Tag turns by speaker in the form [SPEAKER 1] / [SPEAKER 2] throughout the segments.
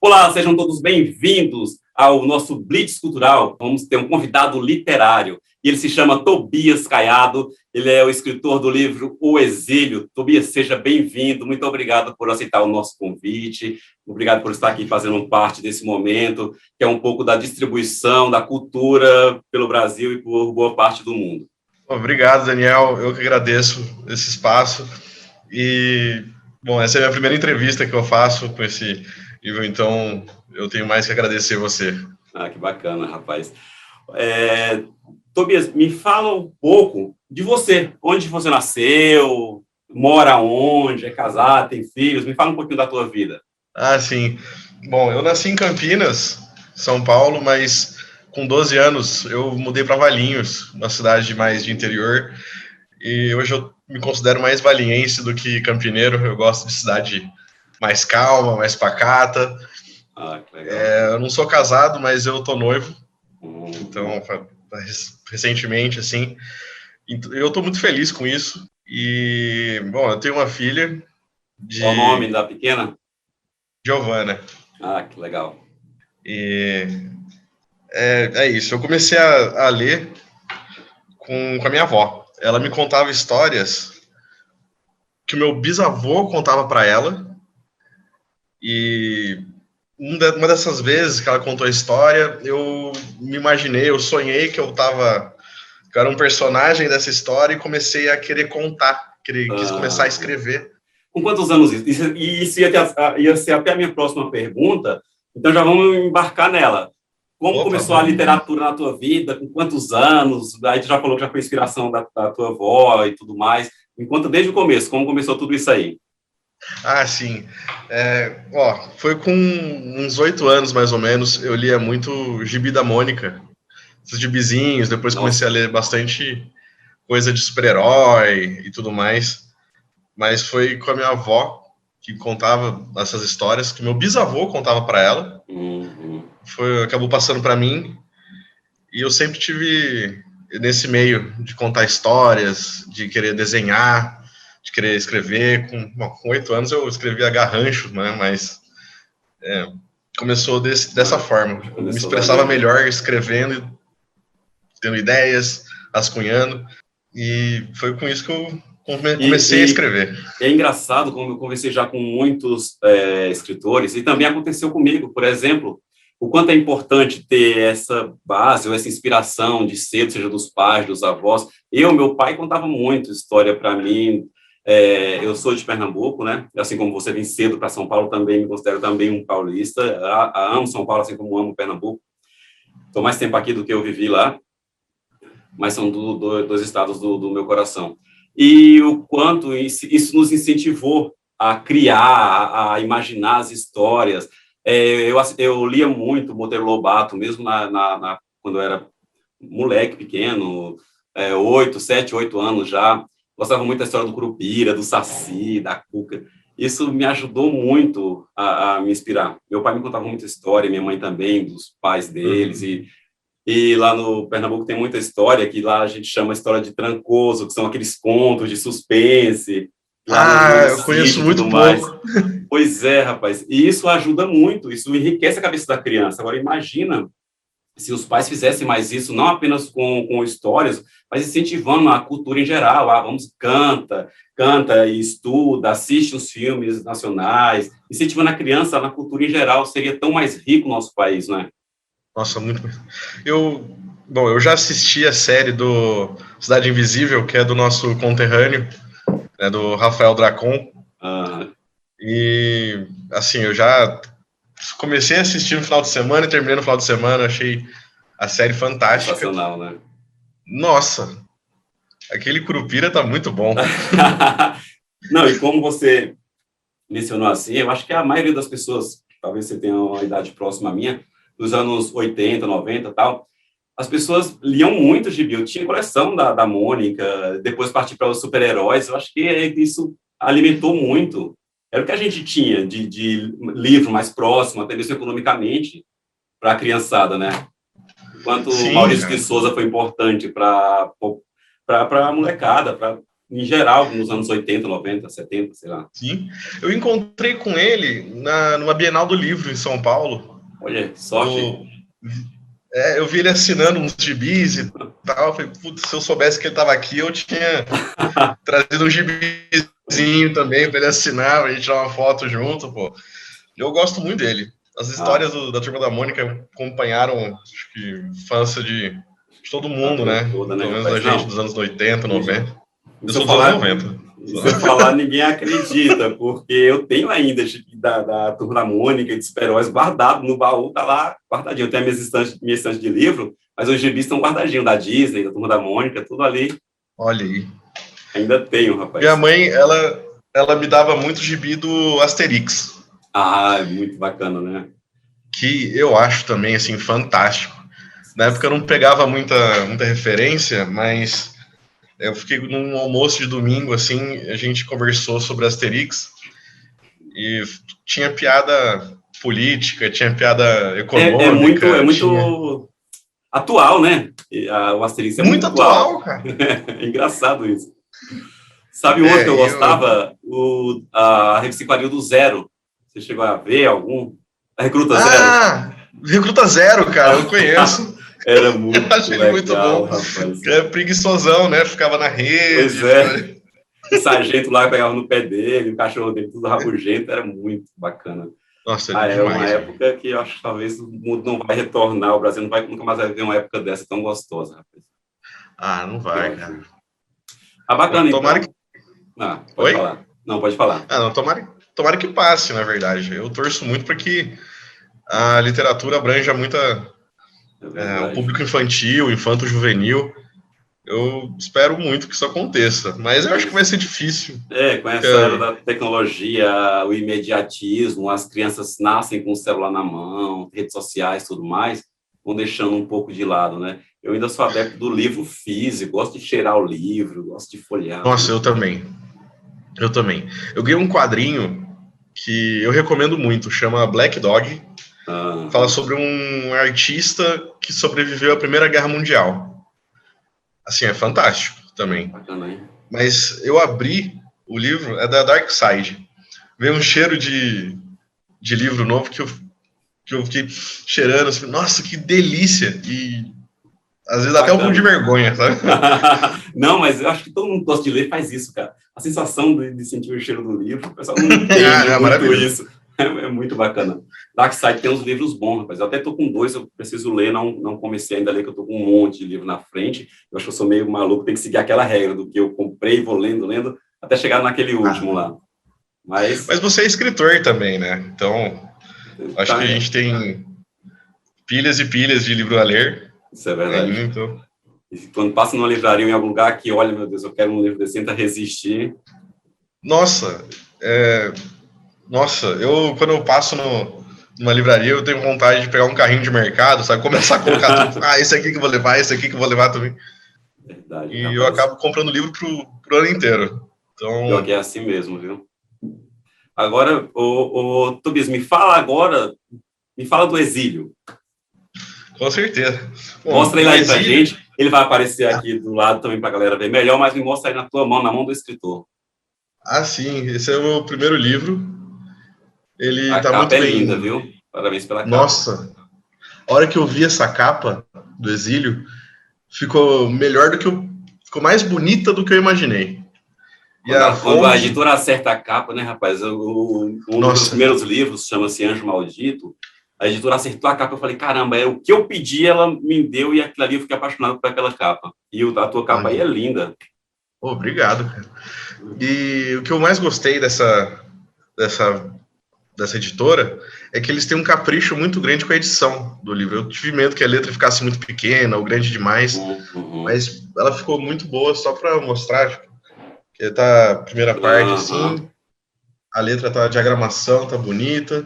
[SPEAKER 1] Olá, sejam todos bem-vindos ao nosso Blitz Cultural. Vamos ter um convidado literário e ele se chama Tobias Caiado. Ele é o escritor do livro O Exílio. Tobias, seja bem-vindo. Muito obrigado por aceitar o nosso convite. Obrigado por estar aqui fazendo parte desse momento, que é um pouco da distribuição da cultura pelo Brasil e por boa parte do mundo.
[SPEAKER 2] Obrigado, Daniel. Eu que agradeço esse espaço. E, bom, essa é a minha primeira entrevista que eu faço com esse livro, então eu tenho mais que agradecer você.
[SPEAKER 1] Ah, que bacana, rapaz. Tobias, me fala um pouco de você. Onde você nasceu? Mora onde? É casado? Tem filhos? Me fala um pouquinho da tua vida.
[SPEAKER 2] Ah, sim. Bom, eu nasci em Campinas, São Paulo, mas com 12 anos eu mudei para Valinhos, uma cidade mais de interior, e hoje eu me considero mais valinhense do que campineiro. Eu gosto de cidade mais calma, mais pacata.
[SPEAKER 1] Ah, que legal.
[SPEAKER 2] Eu não sou casado, mas eu tô noivo, então recentemente, assim, eu tô muito feliz com isso. E, bom, eu tenho uma filha de...
[SPEAKER 1] Qual o nome da pequena?
[SPEAKER 2] Giovana.
[SPEAKER 1] Ah, que legal.
[SPEAKER 2] E é isso, eu comecei a ler com a minha avó. Ela me contava histórias que o meu bisavô contava para ela, e uma dessas vezes que ela contou a história, eu me imaginei, eu sonhei que eu era um personagem dessa história e comecei a querer contar, quis começar a escrever.
[SPEAKER 1] Com quantos anos isso? Isso ia ser até a minha próxima pergunta, então já vamos embarcar nela. Como começou a literatura na tua vida? Com quantos anos? Aí tu já falou que já foi inspiração da tua avó e tudo mais. Me conta desde o começo, como começou tudo isso aí?
[SPEAKER 2] Ah, sim. Foi com uns 8 anos, mais ou menos, eu lia muito Gibi da Mônica, esses gibizinhos, depois comecei a ler bastante coisa de super-herói e tudo mais, mas foi com a minha avó que contava essas histórias, que meu bisavô contava para ela, acabou passando para mim, e eu sempre tive nesse meio de contar histórias, de querer desenhar, de querer escrever. Com 8 anos eu escrevia garrancho, né? Mas começou dessa forma. Eu me expressava melhor escrevendo, tendo ideias, rascunhando, e foi com isso que eu comecei a escrever.
[SPEAKER 1] É engraçado, como eu conversei já com muitos escritores, e também aconteceu comigo, por exemplo, o quanto é importante ter essa base ou essa inspiração de cedo, seja dos pais, dos avós. Meu pai contava muito história para mim. Eu sou de Pernambuco, né? Assim como você vem cedo para São Paulo, também me considero também um paulista. Amo São Paulo, assim como amo Pernambuco. Estou mais tempo aqui do que eu vivi lá, mas são dois estados do meu coração. E o quanto isso nos incentivou a criar, a imaginar as histórias. Eu lia muito Monteiro Lobato, mesmo quando eu era moleque pequeno, 7, 8 anos já. Gostava muito da história do Curupira, do Saci, da Cuca. Isso me ajudou muito a me inspirar. Meu pai me contava muita história, minha mãe também, dos pais deles. E lá no Pernambuco tem muita história, que lá a gente chama história de Trancoso, que são aqueles contos de suspense.
[SPEAKER 2] Eu conheço muito pouco.
[SPEAKER 1] Pois é, rapaz. E isso ajuda muito, isso enriquece a cabeça da criança. Agora, imagina se os pais fizessem mais isso, não apenas com histórias, mas incentivando a cultura em geral. Vamos, canta e estuda, assiste os filmes nacionais, incentivando a criança na cultura em geral. Seria tão mais rico o nosso país, não é?
[SPEAKER 2] Nossa, muito. Eu já assisti a série do Cidade Invisível, que é do nosso conterrâneo, né, do Rafael Dracon. E, assim, eu já comecei a assistir no final de semana e terminei no final de semana. Achei a série fantástica.
[SPEAKER 1] Sensacional, né?
[SPEAKER 2] Nossa, aquele Curupira tá muito bom.
[SPEAKER 1] Não, e como você mencionou assim, eu acho que a maioria das pessoas, talvez você tenha uma idade próxima à minha, dos anos 80, 90 e tal, as pessoas liam muito gibi. Eu tinha coleção da Mônica, depois parti para os super-heróis. Eu acho que isso alimentou muito. Era o que a gente tinha de livro mais próximo, até mesmo economicamente, para a criançada, né? Enquanto Maurício de Souza foi importante para a molecada, para em geral, nos anos 80, 90, 70, sei lá.
[SPEAKER 2] Sim. Eu encontrei com ele numa Bienal do Livro em São Paulo.
[SPEAKER 1] Olha, sorte.
[SPEAKER 2] Eu vi ele assinando uns gibis e tal. Eu falei, putz, se eu soubesse que ele estava aqui, eu tinha trazido um gibizinho também para ele assinar, pra gente tirar uma foto junto, pô. Eu gosto muito dele. As histórias da Turma da Mônica acompanharam, acho que, infância de todo mundo, né?
[SPEAKER 1] Toda, né?
[SPEAKER 2] Pelo menos a gente dos anos 80, 90. Eu sou dos anos 90.
[SPEAKER 1] Se eu falar, ninguém acredita, porque eu tenho ainda da Turma da Mônica e de super-heróis guardado no baú, tá lá guardadinho. Eu tenho minha estante de livro, mas os gibis estão guardadinhos, da Disney, da Turma da Mônica, tudo ali.
[SPEAKER 2] Olha aí.
[SPEAKER 1] Ainda tenho, rapaz.
[SPEAKER 2] Minha mãe, ela me dava muito gibi do Asterix.
[SPEAKER 1] Ah, muito bacana, né?
[SPEAKER 2] Que eu acho também, assim, fantástico. Na época eu não pegava muita referência, mas eu fiquei num almoço de domingo, assim, a gente conversou sobre Asterix e tinha piada política, tinha piada econômica.
[SPEAKER 1] É muito atual, né? O Asterix é muito atual,
[SPEAKER 2] cara.
[SPEAKER 1] É engraçado isso. Sabe um outro que eu gostava? A revista Quadrinho do Zero. Você chegou a ver algum? A Recruta Zero?
[SPEAKER 2] Ah, Recruta Zero, cara, eu conheço.
[SPEAKER 1] Era muito legal,
[SPEAKER 2] achei muito bom.
[SPEAKER 1] Rapaz.
[SPEAKER 2] É preguiçosão, né? Ficava na rede.
[SPEAKER 1] Pois é. O sargento lá pegava no pé dele, o cachorro dele tudo rabugento, era muito bacana.
[SPEAKER 2] Nossa,
[SPEAKER 1] é uma época que eu acho que talvez o mundo não vai retornar, o Brasil nunca mais vai ver uma época dessa tão gostosa, rapaz.
[SPEAKER 2] Ah, não vai, cara.
[SPEAKER 1] Bacana,
[SPEAKER 2] tomara
[SPEAKER 1] então. Pode falar. Não, pode falar.
[SPEAKER 2] Não, tomara que passe, na verdade. Eu torço muito para que a literatura abranja o público infantil, infanto-juvenil. Eu espero muito que isso aconteça, mas eu acho que vai ser difícil.
[SPEAKER 1] Com essa era da tecnologia, o imediatismo, as crianças nascem com o celular na mão, redes sociais e tudo mais, vão deixando um pouco de lado, né? Eu ainda sou adepto do livro físico, gosto de cheirar o livro, gosto de folhear.
[SPEAKER 2] Nossa, eu também. Eu ganhei um quadrinho que eu recomendo muito, chama Black Dog. Fala sobre um artista que sobreviveu à Primeira Guerra Mundial. Assim, é fantástico também.
[SPEAKER 1] Bacana, hein?
[SPEAKER 2] Mas eu abri o livro, é da Dark Side. Veio um cheiro de livro novo que eu fiquei cheirando, assim, nossa, que delícia! E às vezes até um pouco de vergonha, sabe?
[SPEAKER 1] Não, mas eu acho que todo mundo que gosta de ler faz isso, cara. A sensação de sentir o cheiro do livro, o pessoal não entende muito isso. É muito bacana. Dark Side tem uns livros bons, rapaz. Eu até tô com 2, eu preciso ler, não comecei ainda a ler, que eu tô com um monte de livro na frente. Eu acho que eu sou meio maluco, tem que seguir aquela regra do que eu comprei e vou lendo, até chegar naquele último lá. Mas
[SPEAKER 2] você é escritor também, né? Então, acho que a gente tem pilhas e pilhas de livro a ler.
[SPEAKER 1] Isso é verdade.
[SPEAKER 2] Então...
[SPEAKER 1] E quando passa numa livraria em algum lugar que, olha, meu Deus, eu quero um livro desse, tenta resistir.
[SPEAKER 2] Nossa, quando eu passo numa livraria, eu tenho vontade de pegar um carrinho de mercado, sabe? Começar a colocar tudo. Esse aqui que eu vou levar, esse aqui que eu vou levar também.
[SPEAKER 1] Verdade,
[SPEAKER 2] e rapaz, eu acabo comprando livro pro ano inteiro. Então...
[SPEAKER 1] Pior que é assim mesmo, viu? Agora, Tobias, me fala do Exílio.
[SPEAKER 2] Com certeza.
[SPEAKER 1] Mostra ele aí pra gente. Ele vai aparecer aqui do lado também pra galera ver melhor, mas me mostra aí na tua mão, na mão do escritor.
[SPEAKER 2] Sim. Esse é o meu primeiro livro. Ele
[SPEAKER 1] a
[SPEAKER 2] tá muito
[SPEAKER 1] bem.
[SPEAKER 2] A capa é
[SPEAKER 1] linda, viu? Parabéns pela capa.
[SPEAKER 2] Nossa, a hora que eu vi essa capa do Exílio, ficou melhor ficou mais bonita do que eu imaginei.
[SPEAKER 1] Quando a editora acerta a capa, né, rapaz? Um dos primeiros livros chama-se Anjo Maldito. A editora acertou a capa, eu falei, caramba, o que eu pedi, ela me deu, e aquilo ali eu fiquei apaixonado por aquela capa. E a tua capa aí é linda.
[SPEAKER 2] Obrigado, cara. E o que eu mais gostei dessa editora é que eles têm um capricho muito grande com a edição do livro. Eu tive medo que a letra ficasse muito pequena ou grande demais, mas ela ficou muito boa, só para mostrar, tipo, que tá a primeira parte, assim, a letra tá, a diagramação tá bonita.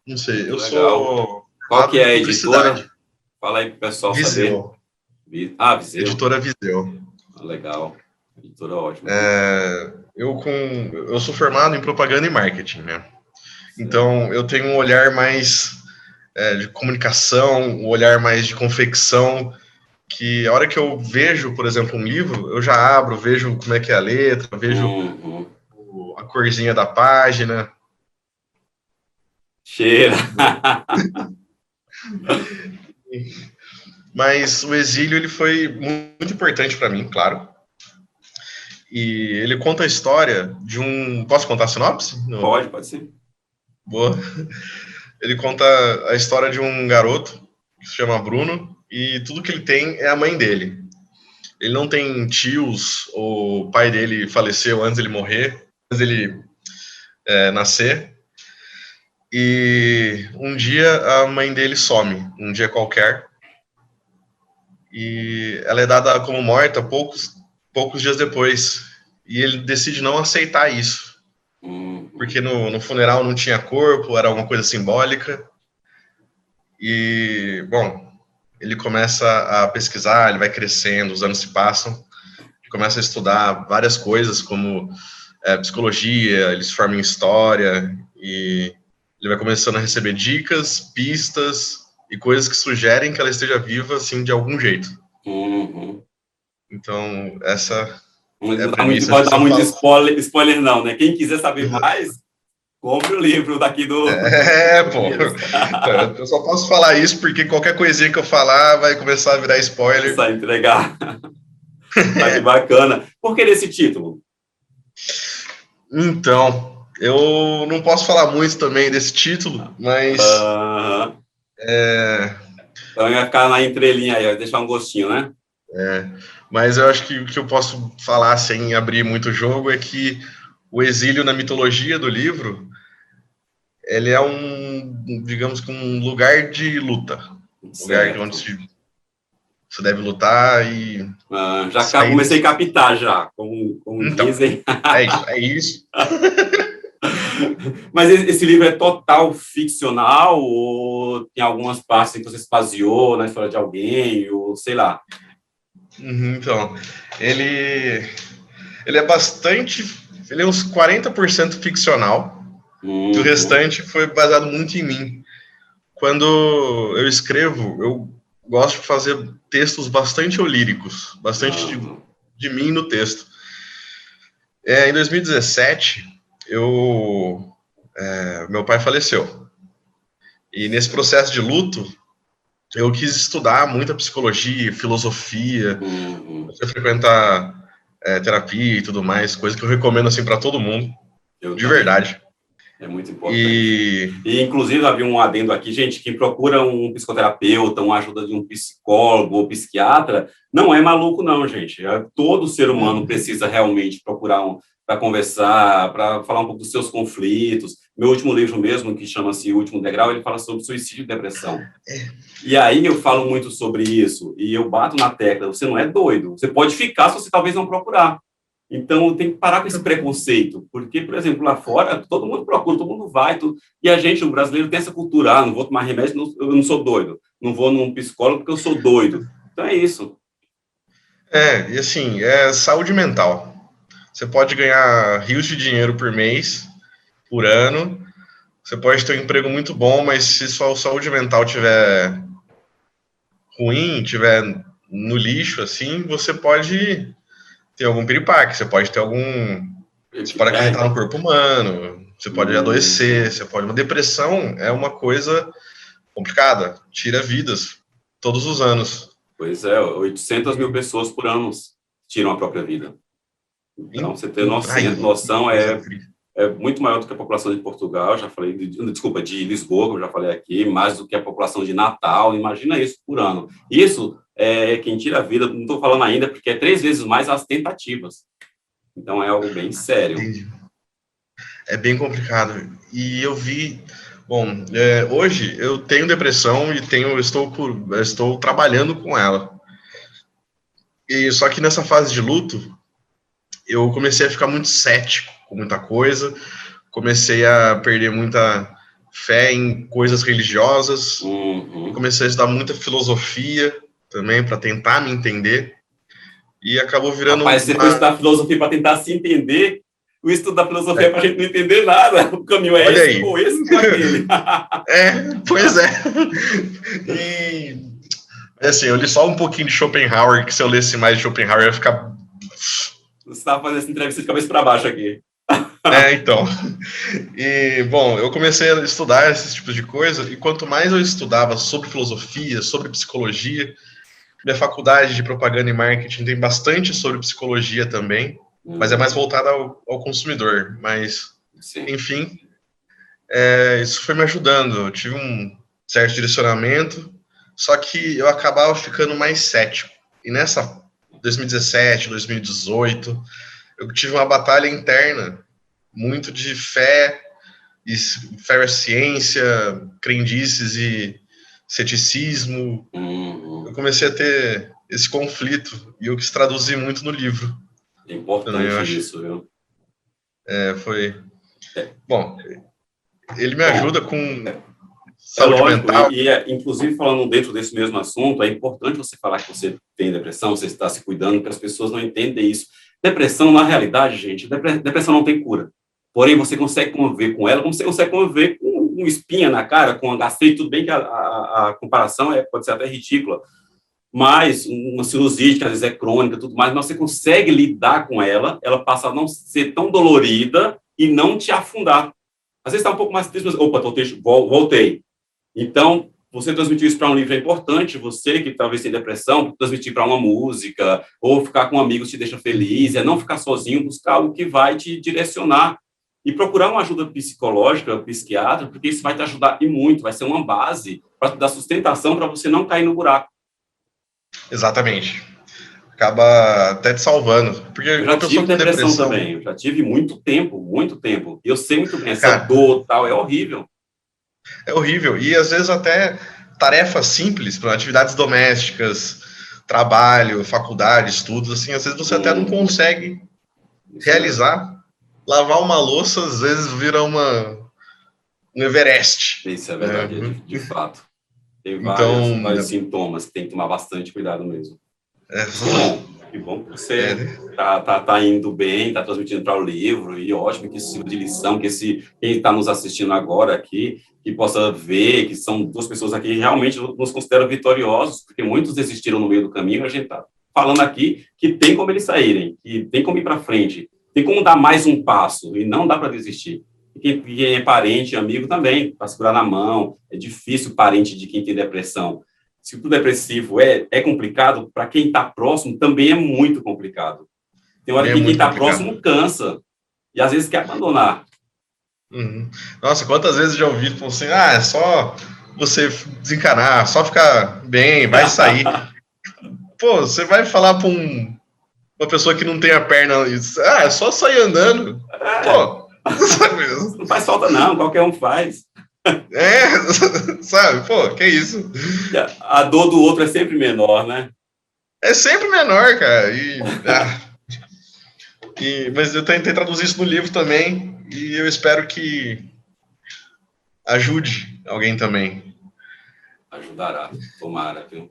[SPEAKER 2] Não sei, eu sou...
[SPEAKER 1] Qual que é a editora? Fala aí pro pessoal
[SPEAKER 2] Viseu.
[SPEAKER 1] Saber. Viseu.
[SPEAKER 2] Editora Viseu.
[SPEAKER 1] Legal. Editora ótima.
[SPEAKER 2] Eu sou formado em propaganda e marketing, né? Então, eu tenho um olhar mais de comunicação, um olhar mais de confecção, que a hora que eu vejo, por exemplo, um livro, eu já abro, vejo como é que é a letra, vejo a corzinha da página.
[SPEAKER 1] Cheira.
[SPEAKER 2] Mas o Exílio, ele foi muito importante para mim, claro. E ele conta a história de um... Posso contar a sinopse?
[SPEAKER 1] Pode sim.
[SPEAKER 2] Boa. Ele conta a história de um garoto que se chama Bruno e tudo que ele tem é a mãe dele. Ele não tem tios, o pai dele faleceu antes dele morrer, antes dele nascer. E um dia a mãe dele some, um dia qualquer. E ela é dada como morta poucos dias depois. E ele decide não aceitar isso. Porque no funeral não tinha corpo, era uma coisa simbólica. E, bom, ele começa a pesquisar, ele vai crescendo, os anos se passam, ele começa a estudar várias coisas, como psicologia, ele se forma em história, e ele vai começando a receber dicas, pistas e coisas que sugerem que ela esteja viva, assim, de algum jeito. Então, essa é a premissa.
[SPEAKER 1] Não pode dar muito spoiler não, né? Quem quiser saber mais, compre o livro daqui do...
[SPEAKER 2] Pô. Eu só posso falar isso porque qualquer coisinha que eu falar vai começar a virar spoiler.
[SPEAKER 1] Começar a entregar. Mas que bacana. Por que desse título?
[SPEAKER 2] Então, eu não posso falar muito também desse título, mas...
[SPEAKER 1] Então vai ficar na entrelinha aí, vai deixar um gostinho, né?
[SPEAKER 2] Mas eu acho que o que eu posso falar sem abrir muito o jogo é que o exílio na mitologia do livro, ele é digamos que um lugar de luta. Um lugar onde você deve lutar e...
[SPEAKER 1] comecei a captar já, como então, dizem.
[SPEAKER 2] É isso.
[SPEAKER 1] Mas esse livro é total ficcional ou tem algumas partes em que você se baseou na história de alguém, ou sei lá?
[SPEAKER 2] Então, ele é bastante... Ele é uns 40% ficcional, e o restante foi baseado muito em mim. Quando eu escrevo, eu gosto de fazer textos bastante olíricos, bastante de mim no texto. Em 2017, meu pai faleceu. E nesse processo de luto, eu quis estudar muita psicologia, filosofia, frequentar terapia e tudo mais, coisa que eu recomendo assim para todo mundo, de verdade.
[SPEAKER 1] É muito importante. E, inclusive, havia um adendo aqui, gente, quem procura um psicoterapeuta, uma ajuda de um psicólogo ou psiquiatra, não é maluco, não, gente. Todo ser humano precisa realmente procurar para conversar, para falar um pouco dos seus conflitos. Meu último livro mesmo, que chama-se O Último Degrau, ele fala sobre suicídio e depressão. E aí eu falo muito sobre isso, e eu bato na tecla, você não é doido, você pode ficar se você talvez não procurar. Então, tem que parar com esse preconceito, porque, por exemplo, lá fora, todo mundo procura, todo mundo vai, e a gente, o brasileiro, tem essa cultura, não vou tomar remédio, eu não sou doido, não vou num psicólogo porque eu sou doido. Então, é isso.
[SPEAKER 2] E assim, é saúde mental. Você pode ganhar rios de dinheiro por mês, por ano, você pode ter um emprego muito bom, mas se sua saúde mental tiver ruim, tiver no lixo, assim, você pode... ter algum piripaque, você pode ter você pode acarretar no corpo humano, você pode adoecer, você pode... Uma depressão é uma coisa complicada, tira vidas todos os anos.
[SPEAKER 1] Pois é, 800 mil pessoas por ano tiram a própria vida. Então, você ter noção é muito maior do que a população de Portugal, já falei, de Lisboa, eu já falei aqui, mais do que a população de Natal, imagina isso por ano. Isso quem tira a vida, não estou falando ainda, porque é 3 vezes mais as tentativas. Então, é algo bem sério.
[SPEAKER 2] É bem complicado. E eu vi... Bom, hoje eu tenho depressão e estou trabalhando com ela. E só que nessa fase de luto, eu comecei a ficar muito cético com muita coisa, comecei a perder muita fé em coisas religiosas, comecei a estudar muita filosofia também, para tentar me entender, e acabou virando...
[SPEAKER 1] Rapaz, você foi estudar filosofia para tentar se entender, o estudo da filosofia é para a gente não entender nada, o caminho é esse ou esse ou aquele.
[SPEAKER 2] Pois é. E É assim, eu li só um pouquinho de Schopenhauer, que se eu lesse mais de Schopenhauer, eu ia ficar...
[SPEAKER 1] Você estava fazendo essa entrevista de cabeça para baixo aqui.
[SPEAKER 2] Então. E, bom, eu comecei a estudar esses tipos de coisa, e quanto mais eu estudava sobre filosofia, sobre psicologia, minha faculdade de propaganda e marketing tem bastante sobre psicologia também, mas é mais voltada ao consumidor. Mas,
[SPEAKER 1] Sim.
[SPEAKER 2] enfim, isso foi me ajudando. Eu tive um certo direcionamento, só que eu acabava ficando mais cético. E nessa 2017, 2018, eu tive uma batalha interna, muito de fé à ciência, crendices e ceticismo. Eu comecei a ter esse conflito e eu quis traduzir muito no livro.
[SPEAKER 1] É importante isso, viu?
[SPEAKER 2] Foi... Bom, ele me ajuda com saúde
[SPEAKER 1] lógico,
[SPEAKER 2] mental.
[SPEAKER 1] Inclusive, falando dentro desse mesmo assunto, é importante você falar que você tem depressão, você está se cuidando, porque as pessoas não entendem isso. Depressão, na realidade, gente, depressão não tem cura. Porém, você consegue conviver com ela como você consegue conviver com uma espinha na cara, com a gastrite. Tudo bem que a comparação pode ser até ridícula, mas uma sinusite, que às vezes é crônica, tudo mais, mas você consegue lidar com ela passa a não ser tão dolorida e não te afundar. Às vezes está um pouco mais triste, mas, opa, voltei. Então, você transmitir isso para um livro é importante, você que talvez tenha depressão, transmitir para uma música, ou ficar com amigos te deixa feliz, não ficar sozinho, buscar algo que vai te direcionar. E procurar uma ajuda psicológica, psiquiatra, porque isso vai te ajudar e muito, vai ser uma base para te dar sustentação para você não cair no buraco.
[SPEAKER 2] Exatamente. Acaba até te salvando. Porque
[SPEAKER 1] eu já tive depressão também, eu já tive muito tempo. E eu sei muito bem, essa dor tal, é horrível.
[SPEAKER 2] É horrível. E às vezes até tarefas simples, atividades domésticas, trabalho, faculdade, estudos, assim, às vezes você até não consegue realizar. Lavar uma louça, às vezes, vira um Everest.
[SPEAKER 1] Isso é verdade, de fato. Tem vários sintomas que tem que tomar bastante cuidado mesmo. Que bom que você tá indo bem, está transmitindo para o livro, e ótimo que isso sirva de lição, que quem está nos assistindo agora aqui, que possa ver que são duas pessoas aqui que realmente nos consideram vitoriosos, porque muitos desistiram no meio do caminho, a gente está falando aqui que tem como eles saírem, que tem como ir para frente, tem como dar mais um passo, e não dá para desistir. E quem é parente, amigo também, para segurar na mão, é difícil parente de quem tem depressão. Se o depressivo é complicado, para quem está próximo também é muito complicado. Tem hora que quem está próximo cansa, e às vezes quer abandonar.
[SPEAKER 2] Uhum. Nossa, quantas vezes eu já ouvi assim, é só você desencanar, só ficar bem, vai sair. Pô, você vai falar para uma pessoa que não tem a perna, é só sair andando. Pô,
[SPEAKER 1] não faz falta não, qualquer um faz.
[SPEAKER 2] Sabe? Pô, que isso?
[SPEAKER 1] A dor do outro é sempre menor, né?
[SPEAKER 2] É sempre menor, cara. Mas eu tentei traduzir isso no livro também, e eu espero que ajude alguém também.
[SPEAKER 1] Ajudará, tomara, viu?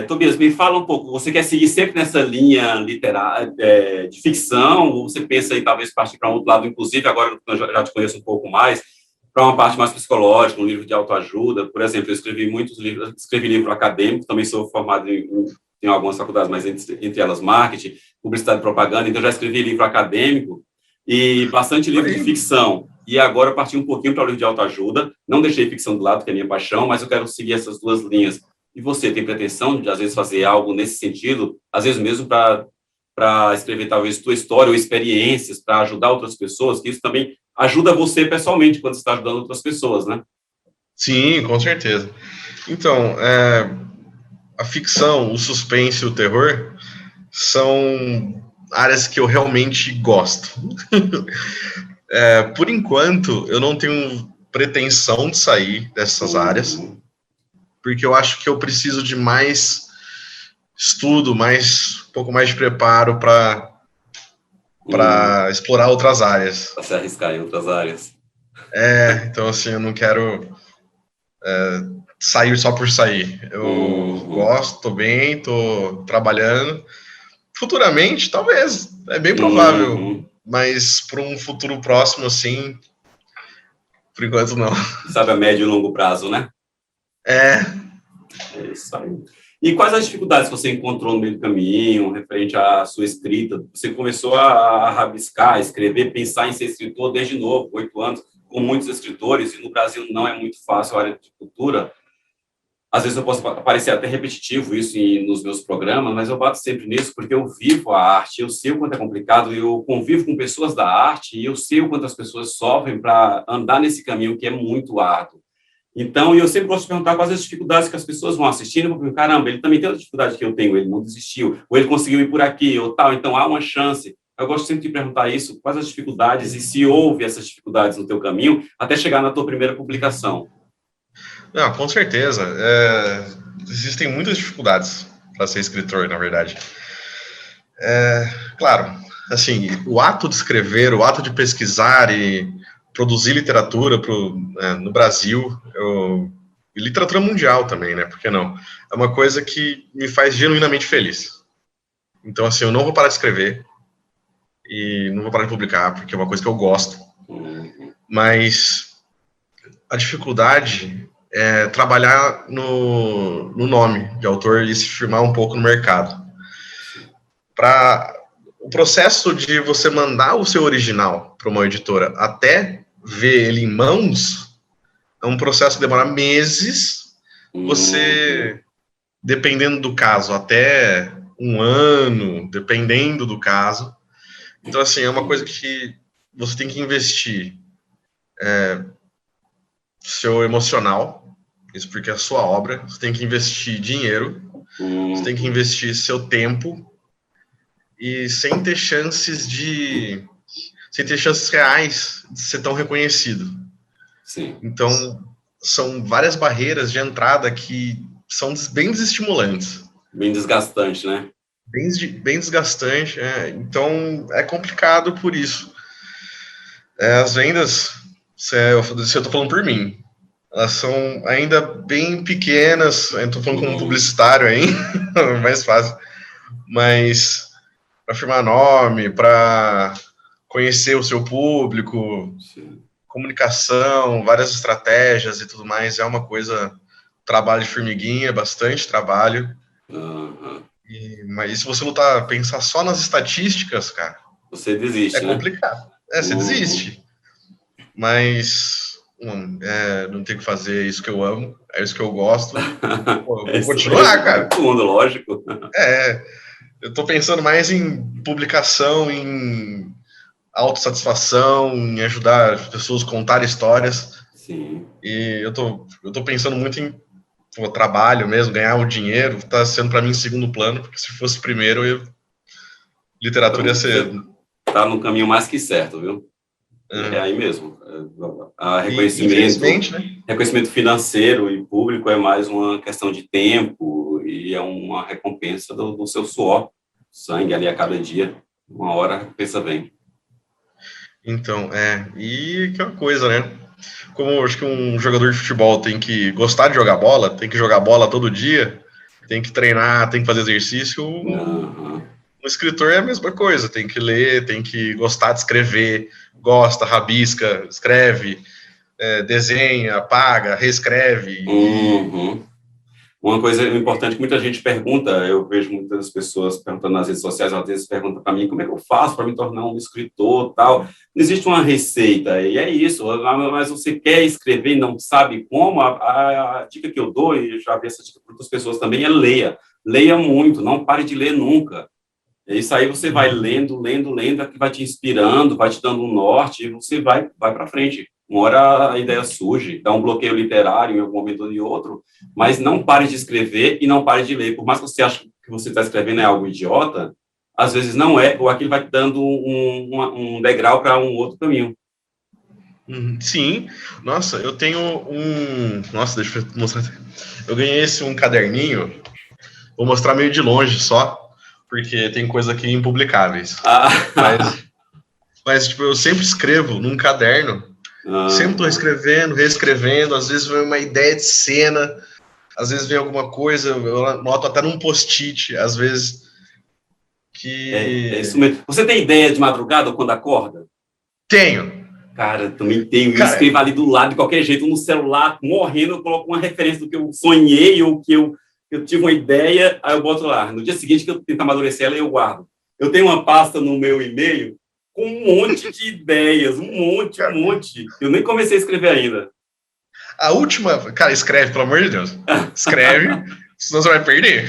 [SPEAKER 1] Tobias, me fala um pouco, você quer seguir sempre nessa linha literária, de ficção, ou você pensa em talvez partir para um outro lado, inclusive agora eu já te conheço um pouco mais, para uma parte mais psicológica, um livro de autoajuda? Por exemplo, eu escrevi muitos livros, escrevi livro acadêmico, também sou formado em algumas faculdades, mas entre elas marketing, publicidade e propaganda, então já escrevi livro acadêmico e bastante livro de ficção. E agora eu parti um pouquinho para o livro de autoajuda, não deixei ficção de lado, que é a minha paixão, mas eu quero seguir essas duas linhas. E você tem pretensão de, às vezes, fazer algo nesse sentido, às vezes mesmo para escrever, talvez, tua história ou experiências, para ajudar outras pessoas, que isso também ajuda você pessoalmente quando você está ajudando outras pessoas, né?
[SPEAKER 2] Sim, com certeza. Então, a ficção, o suspense e o terror são áreas que eu realmente gosto. Por enquanto, eu não tenho pretensão de sair dessas áreas, porque eu acho que eu preciso de mais estudo, um pouco mais de preparo para explorar outras áreas.
[SPEAKER 1] Para se arriscar em outras áreas.
[SPEAKER 2] Então, assim, eu não quero sair só por sair. Eu gosto, estou bem, estou trabalhando. Futuramente, talvez, é bem provável, mas para um futuro próximo, assim, por enquanto não.
[SPEAKER 1] Sabe, a médio e longo prazo, né? É isso aí. E quais as dificuldades que você encontrou no meio do caminho, referente à sua escrita? Você começou a rabiscar, a escrever, pensar em ser escritor desde novo, 8 anos, com muitos escritores, e no Brasil não é muito fácil a área de cultura. Às vezes eu posso parecer até repetitivo isso nos meus programas, mas eu bato sempre nisso porque eu vivo a arte, eu sei o quanto é complicado, eu convivo com pessoas da arte e eu sei o quanto as pessoas sofrem para andar nesse caminho que é muito árduo. Então, eu sempre gosto de perguntar quais as dificuldades que as pessoas vão assistindo, porque, caramba, ele também tem a dificuldade que eu tenho, ele não desistiu, ou ele conseguiu ir por aqui, ou tal, então há uma chance. Eu gosto sempre de perguntar isso, quais as dificuldades e se houve essas dificuldades no teu caminho até chegar na tua primeira publicação.
[SPEAKER 2] Não, com certeza. Existem muitas dificuldades para ser escritor, na verdade. Claro, assim, o ato de escrever, o ato de pesquisar e produzir literatura no Brasil, e literatura mundial também, né? Por que não? É uma coisa que me faz genuinamente feliz. Então, assim, eu não vou parar de escrever e não vou parar de publicar, porque é uma coisa que eu gosto. Mas a dificuldade é trabalhar no nome de autor e se firmar um pouco no mercado. O processo de você mandar o seu original para uma editora até ver ele em mãos é um processo que demora meses. Você, dependendo do caso, até 1 ano, dependendo do caso. Então, assim, é uma coisa que você tem que investir seu emocional, isso porque é a sua obra, você tem que investir dinheiro, você tem que investir seu tempo, e sem ter chances reais de ser tão reconhecido.
[SPEAKER 1] Sim.
[SPEAKER 2] Então, são várias barreiras de entrada que são bem desestimulantes.
[SPEAKER 1] Bem desgastante, né?
[SPEAKER 2] Bem desgastante, então é complicado por isso. As vendas, se eu estou falando por mim, elas são ainda bem pequenas, eu estou falando como publicitário aí, mais fácil, mas para firmar nome, para conhecer o seu público, sim, comunicação, várias estratégias e tudo mais, é uma coisa, trabalho de formiguinha, bastante trabalho. Mas se você pensar só nas estatísticas, cara,
[SPEAKER 1] você desiste,
[SPEAKER 2] é complicado. Você desiste. Mas não tem que fazer, é isso que eu amo, é isso que eu gosto. Pô, eu vou continuar, cara.
[SPEAKER 1] Fundo, lógico.
[SPEAKER 2] Eu tô pensando mais em publicação, em autossatisfação, em ajudar as pessoas a contar histórias.
[SPEAKER 1] Sim.
[SPEAKER 2] E eu tô pensando muito em trabalho mesmo, ganhar o dinheiro, tá sendo para mim em segundo plano, porque se fosse primeiro, literatura ia ser...
[SPEAKER 1] Tá no caminho mais que certo, viu? É aí mesmo.
[SPEAKER 2] Infelizmente, né?
[SPEAKER 1] Reconhecimento financeiro e público é mais uma questão de tempo e é uma recompensa do seu suor, sangue ali a cada dia. Uma hora a recompensa vem.
[SPEAKER 2] Então, e aquela coisa, né? Como eu acho que um jogador de futebol tem que gostar de jogar bola, tem que jogar bola todo dia, tem que treinar, tem que fazer exercício, um escritor é a mesma coisa, tem que ler, tem que gostar de escrever, gosta, rabisca, escreve, desenha, apaga, reescreve.
[SPEAKER 1] Uma coisa importante que muita gente pergunta, eu vejo muitas pessoas perguntando nas redes sociais, às vezes perguntam para mim, como é que eu faço para me tornar um escritor, tal. Não existe uma receita, e é isso, mas você quer escrever e não sabe como, a dica que eu dou, e já vi essa dica para outras pessoas também, é leia. Leia muito, não pare de ler nunca. Isso aí você vai lendo, é que vai te inspirando, vai te dando um norte, e você vai para frente. Uma hora a ideia surge, dá um bloqueio literário em algum momento ou de outro, mas não pare de escrever e não pare de ler. Por mais que você ache que você está escrevendo é algo idiota, às vezes não é, ou aquilo vai te dando um degrau para um outro caminho.
[SPEAKER 2] Sim. Nossa, eu tenho Nossa, deixa eu mostrar. Eu ganhei um caderninho, vou mostrar meio de longe só, porque tem coisa aqui impublicáveis. Mas tipo, eu sempre escrevo num caderno, sempre estou escrevendo, reescrevendo, às vezes vem uma ideia de cena, às vezes vem alguma coisa, eu anoto até num post-it, às vezes que...
[SPEAKER 1] É isso mesmo. Você tem ideia de madrugada ou quando acorda?
[SPEAKER 2] Tenho.
[SPEAKER 1] Cara, também tenho. Eu
[SPEAKER 2] Cara,
[SPEAKER 1] escrevo ali do lado, de qualquer jeito, no celular, morrendo, eu coloco uma referência do que eu sonhei ou que eu tive uma ideia, aí eu boto lá. No dia seguinte que eu tento amadurecer ela, eu guardo. Eu tenho uma pasta no meu e-mail com um monte de ideias, um monte. Eu nem comecei a escrever ainda.
[SPEAKER 2] a última... Cara, escreve, pelo amor de Deus. Escreve, senão você vai perder.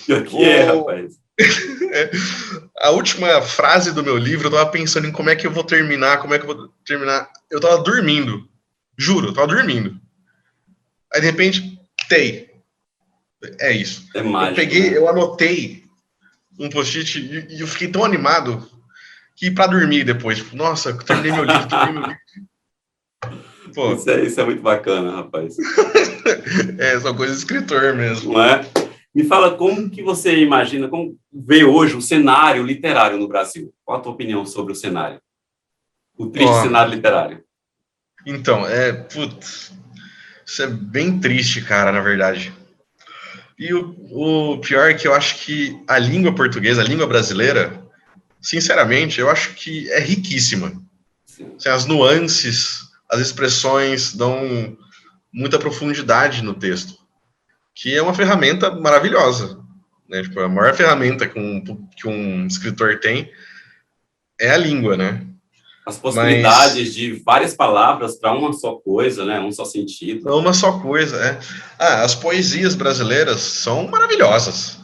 [SPEAKER 1] O que é, rapaz?
[SPEAKER 2] A última frase do meu livro, eu tava pensando em como é que eu vou terminar, Eu tava dormindo. Juro, eu tava dormindo. Aí, de repente, é isso.
[SPEAKER 1] É mágico,
[SPEAKER 2] Eu anotei um post-it e eu fiquei tão animado que pra dormir depois. Tipo, nossa, terminei meu livro. Pô.
[SPEAKER 1] Isso é muito bacana, rapaz.
[SPEAKER 2] São coisas de escritor mesmo.
[SPEAKER 1] Não é? Me fala como que você imagina, como vê hoje o cenário literário no Brasil? Qual a tua opinião sobre o cenário? O triste cenário literário.
[SPEAKER 2] Então, isso é bem triste, cara, na verdade. E o pior é que eu acho que a língua portuguesa, a língua brasileira, sinceramente, eu acho que é riquíssima. Assim, as nuances, as expressões dão muita profundidade no texto, que é uma ferramenta maravilhosa, né? Tipo, a maior ferramenta que um escritor tem é a língua, né?
[SPEAKER 1] As possibilidades de várias palavras para uma só coisa, né? Um só sentido.
[SPEAKER 2] Uma só coisa, as poesias brasileiras são maravilhosas.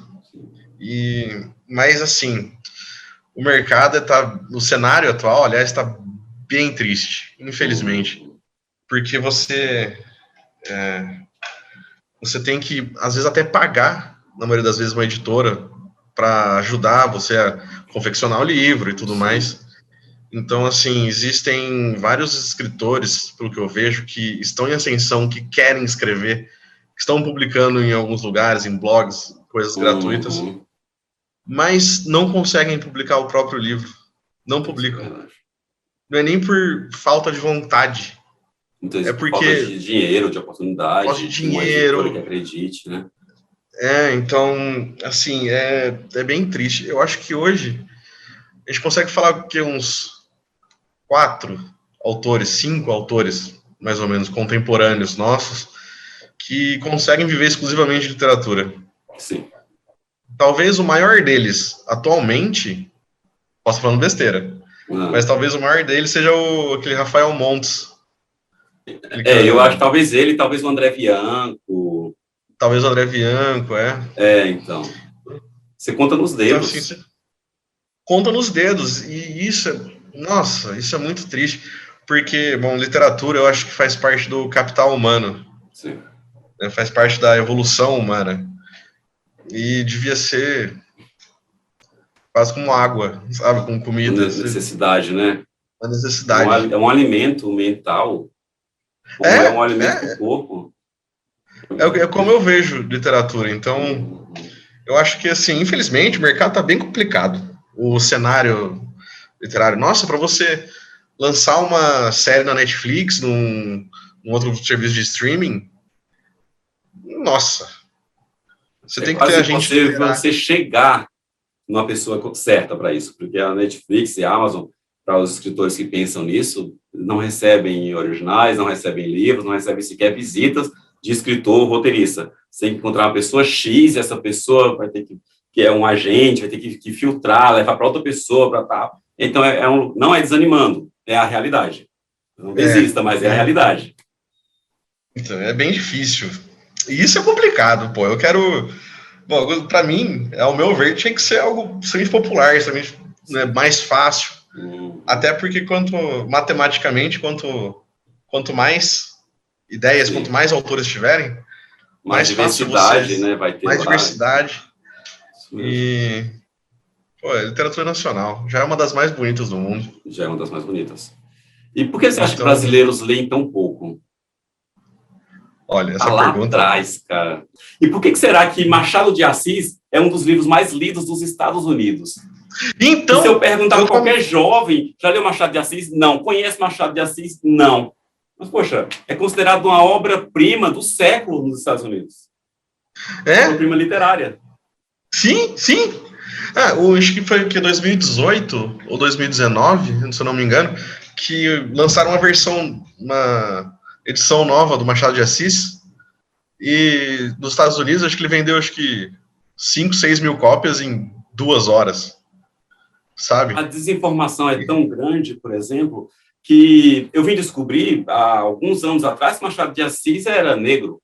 [SPEAKER 2] Mas, assim, o cenário atual, aliás, está bem triste, infelizmente. Porque você tem que, às vezes, até pagar, na maioria das vezes, uma editora para ajudar você a confeccionar o livro e tudo mais. Então, assim, existem vários escritores, pelo que eu vejo, que estão em ascensão, que querem escrever, que estão publicando em alguns lugares, em blogs, coisas gratuitas, mas não conseguem publicar o próprio livro. Não publicam. Não é nem por falta de vontade.
[SPEAKER 1] Então, é porque falta de dinheiro, de oportunidade,
[SPEAKER 2] falta de dinheiro,
[SPEAKER 1] uma editora que acredite, né?
[SPEAKER 2] Então, assim, é bem triste. Eu acho que hoje a gente consegue falar que uns 5 autores, mais ou menos, contemporâneos nossos, que conseguem viver exclusivamente de literatura.
[SPEAKER 1] Sim.
[SPEAKER 2] Talvez o maior deles, atualmente, posso falando besteira, mas talvez o maior deles seja aquele Rafael Montes.
[SPEAKER 1] Eu acho que talvez o André Bianco.
[SPEAKER 2] Talvez o André Bianco,
[SPEAKER 1] então. Você conta nos dedos.
[SPEAKER 2] Então, assim, conta nos dedos, e isso é muito triste, porque, bom, literatura eu acho que faz parte do capital humano.
[SPEAKER 1] Sim.
[SPEAKER 2] Né, faz parte da evolução humana, e devia ser quase como água, sabe, com comida.
[SPEAKER 1] Uma necessidade, né?
[SPEAKER 2] Uma necessidade.
[SPEAKER 1] É um alimento mental, é um alimento do corpo.
[SPEAKER 2] É como eu vejo literatura, então eu acho que, assim, infelizmente, o mercado está bem complicado. O cenário literário. Nossa, para você lançar uma série na Netflix, num outro serviço de streaming, nossa. Você tem que ter a gente...
[SPEAKER 1] Você chegar numa pessoa certa para isso, porque a Netflix e a Amazon, para os escritores que pensam nisso, não recebem originais, não recebem livros, não recebem sequer visitas de escritor, roteirista. Você tem que encontrar uma pessoa X, e essa pessoa vai ter que é um agente, vai ter que filtrar, levar para outra pessoa, para tal. Então, não é desanimando, é a realidade. Não desista, mas é a realidade.
[SPEAKER 2] Então, é bem difícil. E isso é complicado, pô. Eu quero... Bom, para mim, ao meu ver, tinha que ser algo extremamente popular, extremamente, né, mais fácil. Até porque matematicamente, quanto mais ideias, quanto mais autores tiverem, mais
[SPEAKER 1] diversidade, né, vai ter
[SPEAKER 2] mais diversidade. E a literatura nacional já é uma das mais bonitas do mundo.
[SPEAKER 1] Já é uma das mais bonitas. E por que você acha que brasileiros leem tão pouco?
[SPEAKER 2] Olha, essa
[SPEAKER 1] lá
[SPEAKER 2] pergunta...
[SPEAKER 1] atrás, cara. E por que será que Machado de Assis é um dos livros mais lidos dos Estados Unidos?
[SPEAKER 2] Então,
[SPEAKER 1] se eu perguntar para qualquer jovem, já leu Machado de Assis? Não. Conhece Machado de Assis? Não. Mas, poxa, é considerado uma obra-prima do século nos Estados Unidos.
[SPEAKER 2] É?
[SPEAKER 1] Obra-prima literária.
[SPEAKER 2] Sim. Acho que foi que 2018 ou 2019, se eu não me engano, que lançaram uma edição nova do Machado de Assis, e nos Estados Unidos, acho que ele vendeu, 5, 6 mil cópias em 2 horas, sabe?
[SPEAKER 1] A desinformação é tão grande, por exemplo, que eu vim descobrir, há alguns anos atrás, que Machado de Assis era negro.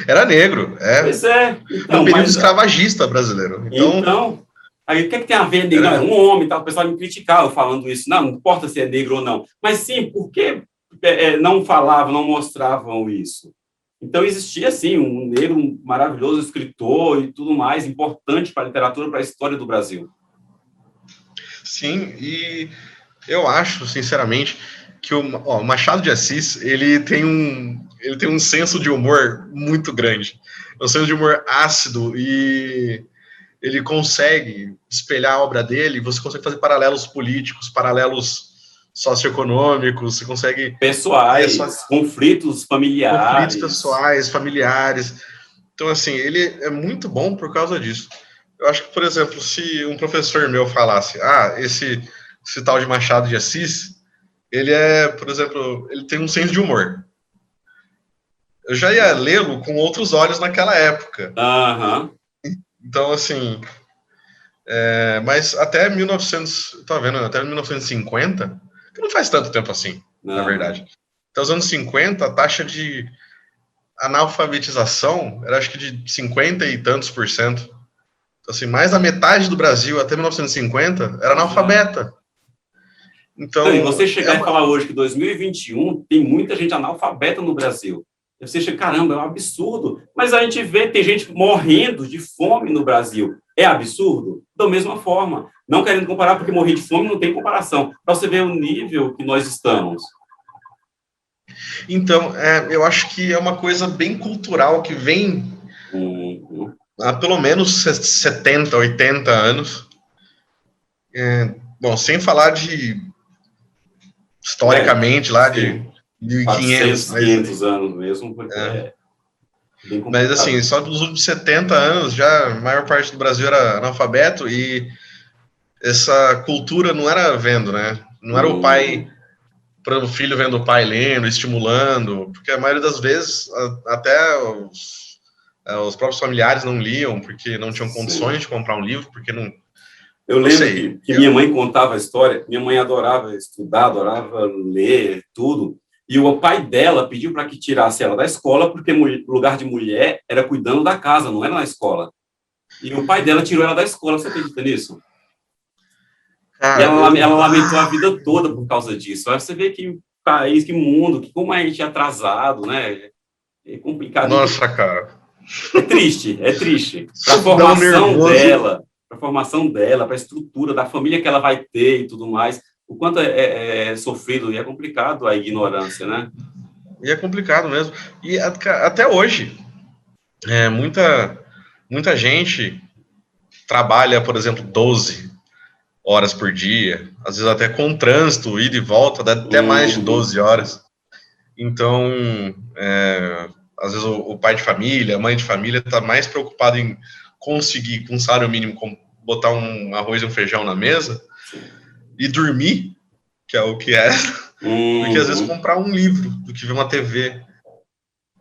[SPEAKER 2] Era negro,
[SPEAKER 1] Pois é. Então,
[SPEAKER 2] no período escravagista brasileiro.
[SPEAKER 1] Então, aí o que tem a ver? Não, é um homem, tá? O pessoal me criticava falando isso. Não importa se é negro ou não. Mas sim, por que não falavam, não mostravam isso? Então, existia, sim, um negro maravilhoso, escritor e tudo mais, importante para a literatura, para a história do Brasil.
[SPEAKER 2] Sim, e eu acho, sinceramente, que o Machado de Assis, ele tem um senso de humor muito grande. É um senso de humor ácido, e ele consegue espelhar a obra dele, você consegue fazer paralelos políticos, paralelos socioeconômicos, você consegue...
[SPEAKER 1] Pessoais, conflitos familiares.
[SPEAKER 2] Conflitos pessoais, familiares. Então, assim, ele é muito bom por causa disso. Eu acho que, por exemplo, se um professor meu falasse, esse tal de Machado de Assis, ele por exemplo, ele tem um senso de humor. Eu já ia lê-lo com outros olhos naquela época.
[SPEAKER 1] Uhum.
[SPEAKER 2] Então, assim, mas até 1950, que não faz tanto tempo assim, na verdade. Até os anos 50, a taxa de analfabetização era, acho que, de 50 e tantos %. Então, assim, mais da metade do Brasil, até 1950, era analfabeta. Então,
[SPEAKER 1] e você chegar e falar hoje que 2021 tem muita gente analfabeta no Brasil. Você chega, caramba, é um absurdo. Mas a gente vê, tem gente morrendo de fome no Brasil. É absurdo? Da mesma forma. Não querendo comparar, porque morrer de fome não tem comparação. Para você ver o nível que nós estamos.
[SPEAKER 2] Então, eu acho que é uma coisa bem cultural que vem há pelo menos 70, 80 anos. Bom, sem falar de historicamente lá de 1500,
[SPEAKER 1] 500 anos mesmo,
[SPEAKER 2] mas assim, só nos últimos 70 anos já a maior parte do Brasil era analfabeto, e essa cultura não era vendo, né? Não era o pai, para o filho vendo o pai lendo, estimulando, porque a maioria das vezes até os próprios familiares não liam, porque não tinham condições de comprar um livro, porque não...
[SPEAKER 1] Eu lembro que minha mãe contava a história, minha mãe adorava estudar, adorava ler tudo, e o pai dela pediu para que tirasse ela da escola, porque o lugar de mulher era cuidando da casa, não era na escola. E o pai dela tirou ela da escola, você acredita nisso? E ela lamentou a vida toda por causa disso. Aí você vê que país, que mundo, que como a gente é atrasado, né? É complicado.
[SPEAKER 2] Nossa, cara.
[SPEAKER 1] É triste, é triste. Para a formação dela, para a estrutura da família que ela vai ter e tudo mais, o quanto é sofrido e é complicado a ignorância, né?
[SPEAKER 2] E é complicado mesmo. E até hoje, muita gente trabalha, por exemplo, 12 horas por dia, às vezes até com trânsito, ida e volta, dá até mais de 12 horas. Então, às vezes o pai de família, a mãe de família está mais preocupado em conseguir, com um salário mínimo, botar um arroz e um feijão na mesa e dormir, que é o que é, do que às vezes comprar um livro, do que ver uma TV.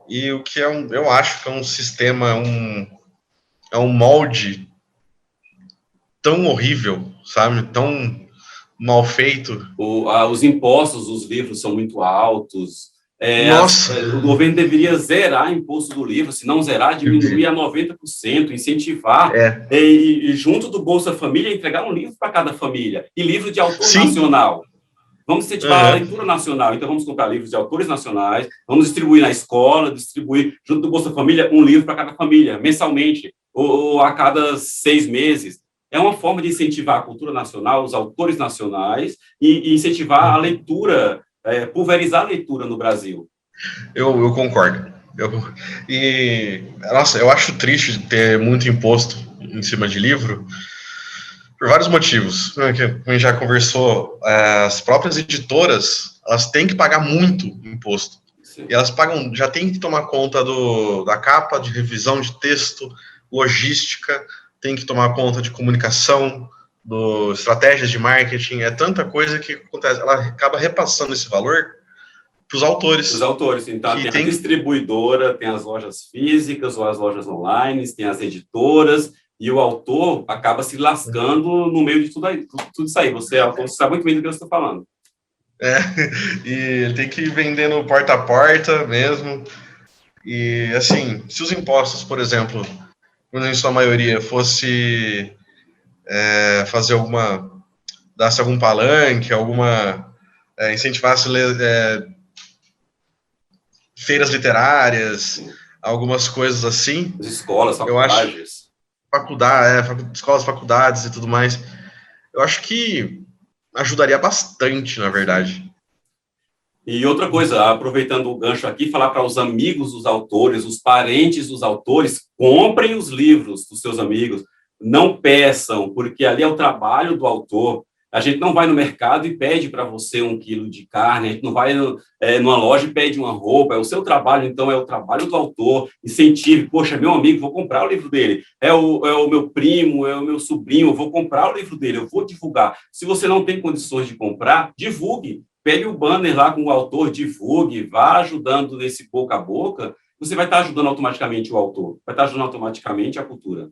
[SPEAKER 2] E o que eu acho que é um sistema, é um molde tão horrível, sabe? Tão mal feito.
[SPEAKER 1] Os impostos dos livros são muito altos.
[SPEAKER 2] Nossa!
[SPEAKER 1] O governo deveria zerar o imposto do livro, se não zerar, diminuir a 90%, incentivar, e junto do Bolsa Família, entregar um livro para cada família, e livro de autor nacional. Vamos incentivar a leitura nacional, então vamos comprar livros de autores nacionais, vamos distribuir na escola, distribuir junto do Bolsa Família um livro para cada família, mensalmente, ou a cada 6 meses. É uma forma de incentivar a cultura nacional, os autores nacionais, e incentivar a leitura, pulverizar a leitura no Brasil.
[SPEAKER 2] Eu concordo. Nossa, eu acho triste ter muito imposto em cima de livro, por vários motivos. Como a gente já conversou, as próprias editoras, elas têm que pagar muito imposto. Sim. E elas já têm que tomar conta da capa, de revisão de texto, logística, tem que tomar conta de comunicação, estratégias de marketing, é tanta coisa que acontece, ela acaba repassando esse valor para os autores.
[SPEAKER 1] Os autores, então tem a distribuidora, tem as lojas físicas ou as lojas online, tem as editoras, e o autor acaba se lascando no meio de tudo isso aí. Você, autor, sabe muito bem do que eu estou falando.
[SPEAKER 2] E ele tem que ir vendendo porta a porta mesmo. E, assim, se os impostos, por exemplo, em sua maioria, fosse fazer dasse algum palanque, incentivasse feiras literárias, algumas coisas assim.
[SPEAKER 1] As escolas, faculdades.
[SPEAKER 2] Escolas, faculdades e tudo mais. Eu acho que ajudaria bastante, na verdade.
[SPEAKER 1] E outra coisa, aproveitando o gancho aqui, falar para os amigos dos autores, os parentes dos autores, comprem os livros dos seus amigos, não peçam, porque ali é o trabalho do autor. A gente não vai no mercado e pede para você 1 quilo de carne, a gente não vai numa loja e pede uma roupa, é o seu trabalho, então é o trabalho do autor. Incentive, poxa, meu amigo, vou comprar o livro dele, é o meu primo, é o meu sobrinho, eu vou comprar o livro dele, eu vou divulgar. Se você não tem condições de comprar, divulgue, pegue o banner lá com o autor, divulgue, vá ajudando nesse boca a boca, você vai estar ajudando automaticamente o autor, vai estar ajudando automaticamente a cultura.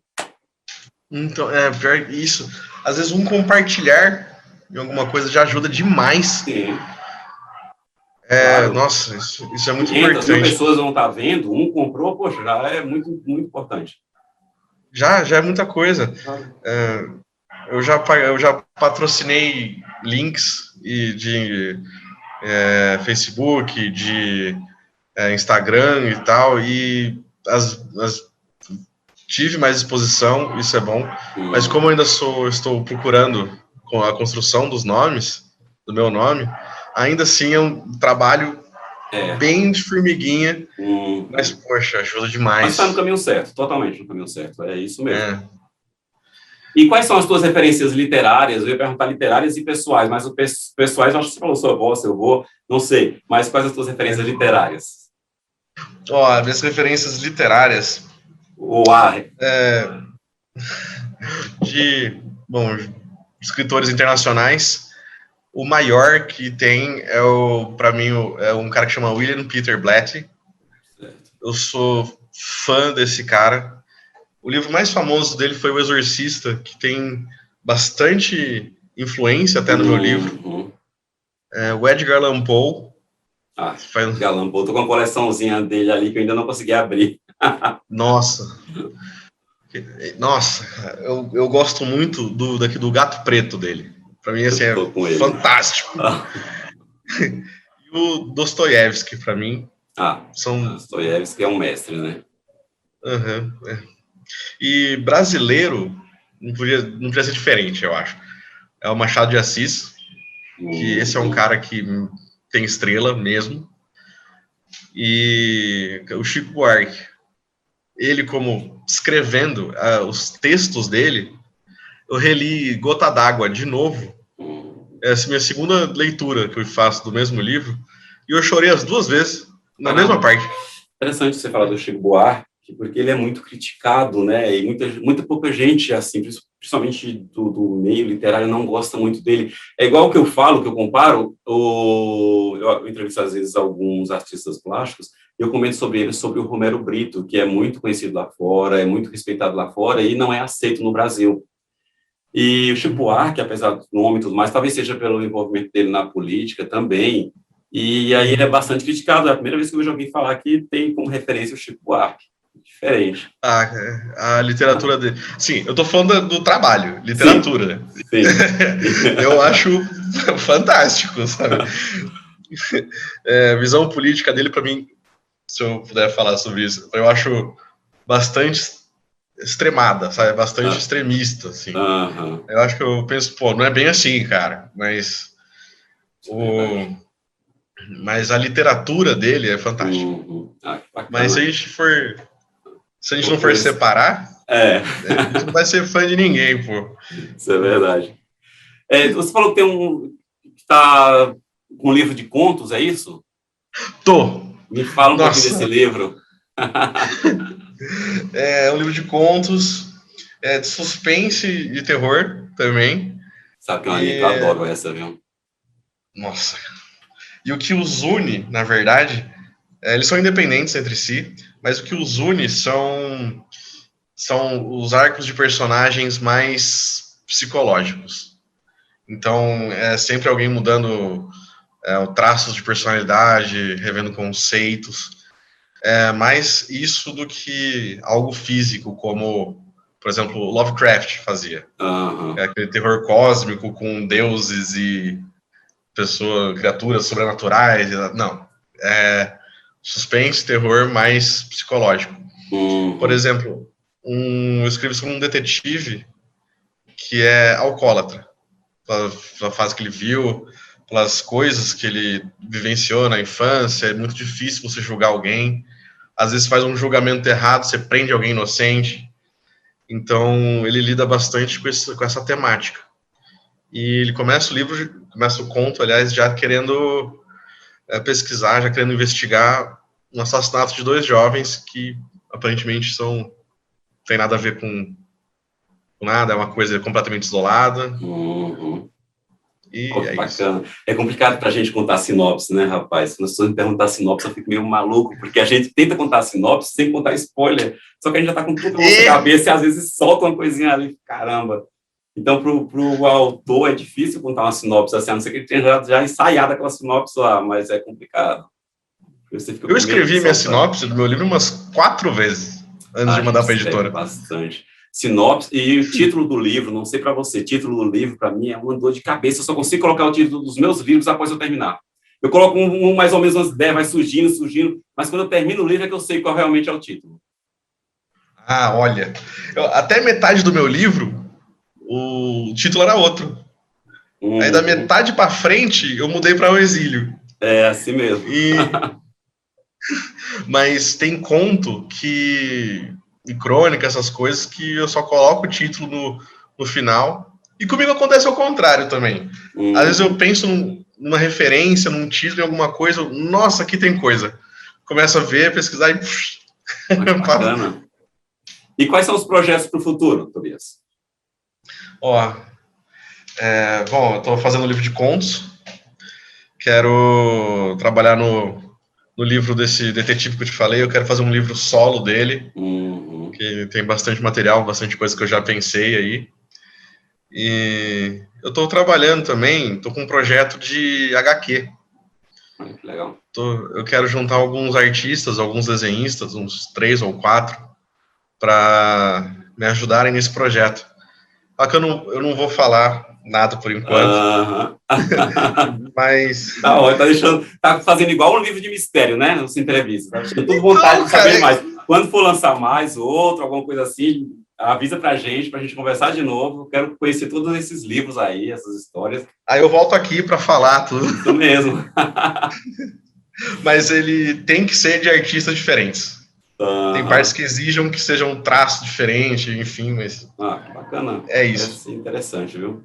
[SPEAKER 2] Então, pior isso. Às vezes compartilhar em alguma coisa já ajuda demais.
[SPEAKER 1] Sim. Claro.
[SPEAKER 2] Nossa, isso é muito
[SPEAKER 1] 500
[SPEAKER 2] importante.
[SPEAKER 1] mil pessoas vão estar vendo, comprou, poxa, já é muito, muito importante.
[SPEAKER 2] Já é muita coisa. Eu já patrocinei links de Facebook, de Instagram e tal, e tive mais exposição, isso é bom, mas como eu ainda estou procurando a construção dos nomes, do meu nome, ainda assim é um trabalho bem de formiguinha, mas, poxa, ajuda demais.
[SPEAKER 1] Mas está no caminho certo, totalmente no caminho certo, é isso mesmo. E quais são as tuas referências literárias? Eu ia perguntar literárias e pessoais, mas o pessoais, acho que você falou sua avó, seu avô, não sei, mas quais as tuas referências literárias?
[SPEAKER 2] Minhas referências literárias... escritores internacionais, o maior que tem para mim, é um cara que chama William Peter Blatty. Eu sou fã desse cara. O livro mais famoso dele foi O Exorcista, que tem bastante influência até no meu livro. O Edgar Allan Poe.
[SPEAKER 1] Edgar Allan Poe, tô com uma coleçãozinha dele ali que eu ainda não consegui abrir.
[SPEAKER 2] Nossa, eu gosto muito do Gato Preto dele. Para mim, assim, é fantástico. E o Dostoiévski, para mim,
[SPEAKER 1] Dostoiévski é um mestre, né?
[SPEAKER 2] E brasileiro, não podia ser diferente, eu acho. É o Machado de Assis, que esse é um cara que tem estrela mesmo. E o Chico Buarque, ele como escrevendo os textos dele, eu reli Gota d'Água de novo. Essa é a minha segunda leitura que eu faço do mesmo livro, e eu chorei as 2 vezes, na mesma parte.
[SPEAKER 1] Interessante você falar do Chico Buarque, porque ele é muito criticado, né, e muita pouca gente, assim, principalmente do meio literário, não gosta muito dele. É igual que eu falo, que eu comparo, eu entrevisto às vezes alguns artistas plásticos, e eu comento sobre ele, sobre o Romero Brito, que é muito conhecido lá fora, é muito respeitado lá fora, e não é aceito no Brasil. E o Chico Buarque, apesar do nome e tudo mais, talvez seja pelo envolvimento dele na política também, e aí ele é bastante criticado. É a primeira vez que eu vejo alguém falar que tem como referência o Chico Buarque. Diferente.
[SPEAKER 2] A literatura dele. Sim, eu tô falando do trabalho, literatura.
[SPEAKER 1] Sim.
[SPEAKER 2] Eu acho fantástico, sabe? Visão política dele, para mim, se eu puder falar sobre isso, eu acho bastante extremada, sabe? Bastante extremista, assim. Eu acho que eu penso, não é bem assim, cara, mas a literatura dele é fantástica. Mas se a gente não for separar, a gente não vai ser fã de ninguém, pô.
[SPEAKER 1] Isso é verdade. Você falou que tá com um livro de contos, é isso?
[SPEAKER 2] Tô.
[SPEAKER 1] Me fala um pouquinho desse livro.
[SPEAKER 2] É um livro de contos. É de suspense e de terror também.
[SPEAKER 1] Sabe que é uma linha que eu adoro essa, viu?
[SPEAKER 2] Nossa. E o que os une, na verdade, eles são independentes entre si, mas o que os une são os arcos de personagens mais psicológicos. Então, é sempre alguém mudando traços de personalidade, revendo conceitos. É mais isso do que algo físico, como, por exemplo, Lovecraft fazia.
[SPEAKER 1] Uhum.
[SPEAKER 2] É aquele terror cósmico com deuses e criaturas sobrenaturais. Não. É suspense, terror mais psicológico.
[SPEAKER 1] Uhum.
[SPEAKER 2] Por exemplo, eu escrevi sobre um detetive que é alcoólatra. Pela fase que ele viu, pelas coisas que ele vivenciou na infância, é muito difícil você julgar alguém. Às vezes faz um julgamento errado, você prende alguém inocente. Então, ele lida bastante com essa temática. E ele começa o conto, aliás, já querendo pesquisar, já querendo investigar um assassinato de 2 jovens que aparentemente não tem nada a ver com nada, é uma coisa completamente isolada.
[SPEAKER 1] Uhum.
[SPEAKER 2] E
[SPEAKER 1] Oh,
[SPEAKER 2] é
[SPEAKER 1] bacana.
[SPEAKER 2] isso.
[SPEAKER 1] É complicado para a gente contar sinopse, né, rapaz? Quando as pessoas me perguntam sinopse, eu fico meio maluco, porque a gente tenta contar sinopse sem contar spoiler, só que a gente já está com tudo na nossa cabeça e às vezes solta uma coisinha ali, caramba. Então, pro autor é difícil contar uma sinopse assim, a não ser que ele tenha já ensaiado aquela sinopse lá, mas é complicado.
[SPEAKER 2] Eu escrevi minha sinopse do meu livro umas 4 vezes antes de mandar para a editora.
[SPEAKER 1] Bastante. Sinopse e o título do livro, não sei para você, título do livro para mim é uma dor de cabeça, eu só consigo colocar o título dos meus livros após eu terminar. Eu coloco mais ou menos umas ideias, vai surgindo, mas quando eu termino o livro é que eu sei qual realmente é o título.
[SPEAKER 2] Ah, olha, até metade do meu livro, o título era outro. Aí da metade para frente, eu mudei para O Exílio.
[SPEAKER 1] É, assim mesmo.
[SPEAKER 2] Mas tem conto e crônica, essas coisas, que eu só coloco o título no final. E comigo acontece ao contrário também. Às vezes eu penso numa referência, num título, em alguma coisa, nossa, aqui tem coisa. Começo a ver, pesquisar e...
[SPEAKER 1] Bacana. E quais são os projetos para o futuro, Tobias?
[SPEAKER 2] Bom, eu estou fazendo um livro de contos. Quero trabalhar no livro desse detetive que eu te falei. Eu quero fazer um livro solo dele, que tem bastante material, bastante coisa que eu já pensei aí. E eu estou trabalhando também, estou com um projeto de HQ.
[SPEAKER 1] Que legal.
[SPEAKER 2] Eu quero juntar alguns artistas, alguns desenhistas, uns 3 ou 4, para me ajudarem nesse projeto. Só que eu não vou falar nada por enquanto. Mas...
[SPEAKER 1] Tá fazendo igual um livro de mistério, né? Nas entrevistas. Tá deixando tudo vontade de saber mais. Quando for lançar mais outro, alguma coisa assim, avisa pra gente conversar de novo. Eu quero conhecer todos esses livros aí, essas histórias.
[SPEAKER 2] Aí eu volto aqui para falar tudo.
[SPEAKER 1] Isso mesmo.
[SPEAKER 2] Mas ele tem que ser de artistas diferentes. Tem partes que exijam que seja um traço diferente, enfim, mas...
[SPEAKER 1] bacana.
[SPEAKER 2] É isso.
[SPEAKER 1] Parece interessante, viu?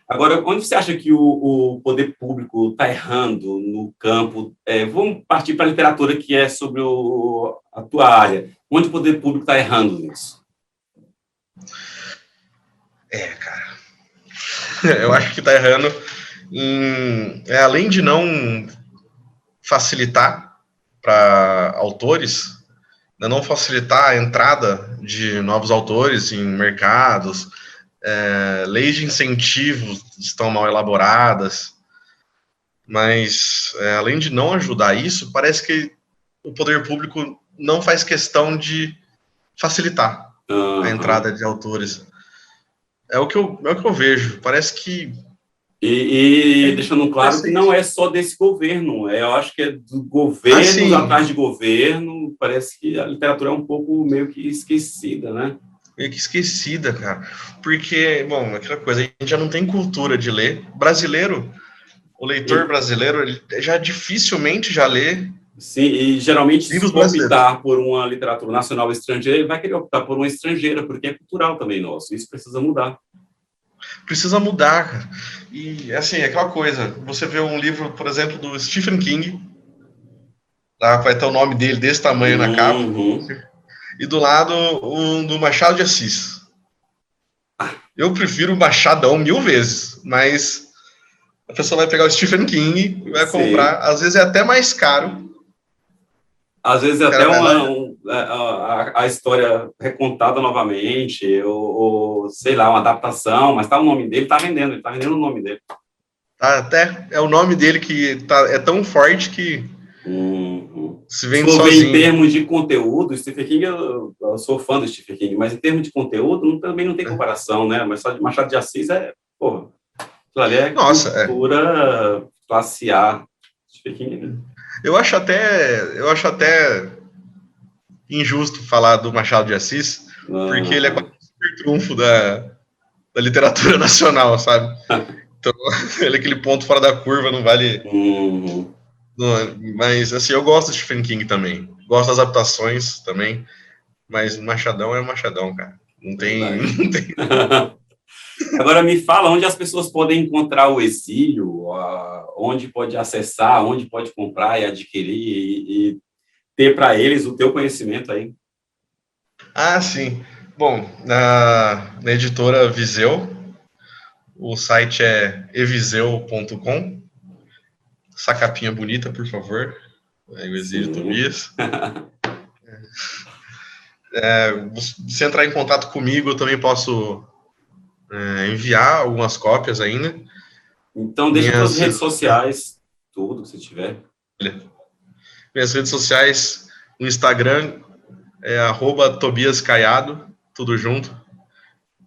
[SPEAKER 1] Agora, onde você acha que o poder público está errando no campo? Vamos partir para a literatura, que é sobre a tua área. Onde o poder público está errando nisso?
[SPEAKER 2] Cara. Eu acho que está errando além de não facilitar para autores, não facilitar a entrada de novos autores em mercados, leis de incentivo estão mal elaboradas, mas além de não ajudar isso, parece que o poder público não faz questão de facilitar a entrada de autores. É o que eu vejo, parece que...
[SPEAKER 1] E deixando claro que não é só desse governo, eu acho que é do governo atrás de governo, parece que a literatura é um pouco meio que esquecida, né?
[SPEAKER 2] Meio que esquecida, cara. Porque, bom, aquela coisa, a gente já não tem cultura de ler. Brasileiro, o leitor brasileiro, ele já dificilmente já lê.
[SPEAKER 1] Sim, e geralmente se optar por uma literatura nacional ou estrangeira, ele vai querer optar por uma estrangeira, porque é cultural também nosso, isso precisa mudar.
[SPEAKER 2] Precisa mudar, cara. E, assim, é aquela coisa, você vê um livro, por exemplo, do Stephen King, tá? Vai ter o nome dele desse tamanho na capa, e do lado do Machado de Assis. Eu prefiro o Machadão 1000 vezes, mas a pessoa vai pegar o Stephen King e vai comprar. Às vezes é até mais caro.
[SPEAKER 1] Às vezes
[SPEAKER 2] O
[SPEAKER 1] até
[SPEAKER 2] cara vai lá.
[SPEAKER 1] a história recontada novamente, ou, sei lá, uma adaptação, mas tá o nome dele, ele tá vendendo o nome dele.
[SPEAKER 2] Tá, até é o nome dele que é tão forte que se
[SPEAKER 1] Se
[SPEAKER 2] vende
[SPEAKER 1] for ver em
[SPEAKER 2] sozinho.
[SPEAKER 1] termos de conteúdo, Stephen King, eu sou fã do Stephen King, mas em termos de conteúdo também não tem comparação, né? Mas só de Machado de Assis porra, aquilo ali é
[SPEAKER 2] Nossa,
[SPEAKER 1] cultura classe A. Stephen King.
[SPEAKER 2] eu acho até injusto falar do Machado de Assis, porque ele é quase um super trunfo da literatura nacional, sabe? Então, ele é aquele ponto fora da curva, não vale. Mas, assim, eu gosto de Stephen King também. Gosto das adaptações também. Mas Machadão é Machadão, cara. Não tem. Não tem...
[SPEAKER 1] Agora me fala onde as pessoas podem encontrar o Exílio, onde pode acessar, onde pode comprar e adquirir e ter para eles o teu conhecimento aí.
[SPEAKER 2] Ah, sim. Bom, na editora Viseu, o site é eviseu.com. Essa capinha bonita, por favor. Aí o Exílio Tobias. Se entrar em contato comigo, eu também posso enviar algumas cópias ainda.
[SPEAKER 1] Então, deixa suas redes sociais, tudo que você tiver.
[SPEAKER 2] Minhas redes sociais, o Instagram é @tobiascaiado, tudo junto.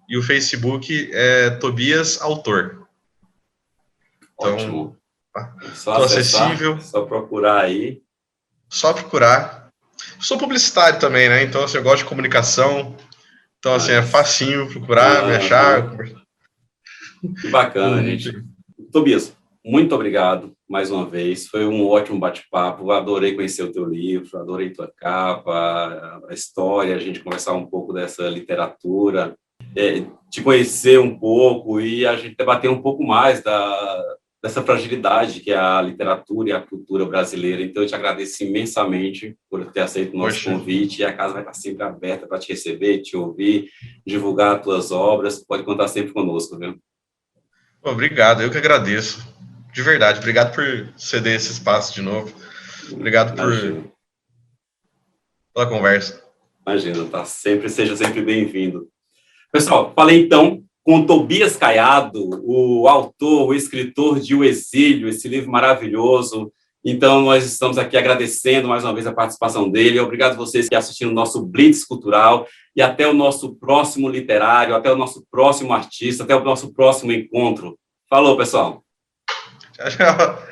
[SPEAKER 2] E o Facebook é Tobias Autor. Então,
[SPEAKER 1] ótimo.
[SPEAKER 2] Só acessível.
[SPEAKER 1] Só procurar aí.
[SPEAKER 2] Só procurar. Sou publicitário também, né? Então, assim, eu gosto de comunicação. Então, assim, é facinho procurar, me achar.
[SPEAKER 1] Que bacana, gente. Tobias, muito obrigado mais uma vez. Foi um ótimo bate-papo. Adorei conhecer o teu livro, adorei tua capa, a história, a gente conversar um pouco dessa literatura, te conhecer um pouco e a gente debater um pouco mais dessa fragilidade que é a literatura e a cultura brasileira. Então, eu te agradeço imensamente por ter aceito o nosso convite, e a casa vai estar sempre aberta para te receber, te ouvir, divulgar as tuas obras. Pode contar sempre conosco, viu?
[SPEAKER 2] Obrigado, eu que agradeço. De verdade, obrigado por ceder esse espaço de novo. Obrigado pela conversa.
[SPEAKER 1] Imagina, seja sempre bem-vindo. Pessoal, falei então com Tobias Caiado, o autor, o escritor de O Exílio, esse livro maravilhoso. Então, nós estamos aqui agradecendo mais uma vez a participação dele. Obrigado a vocês que assistiram o nosso Blitz Cultural e até o nosso próximo literário, até o nosso próximo artista, até o nosso próximo encontro. Falou, pessoal.
[SPEAKER 2] Tchau, tchau.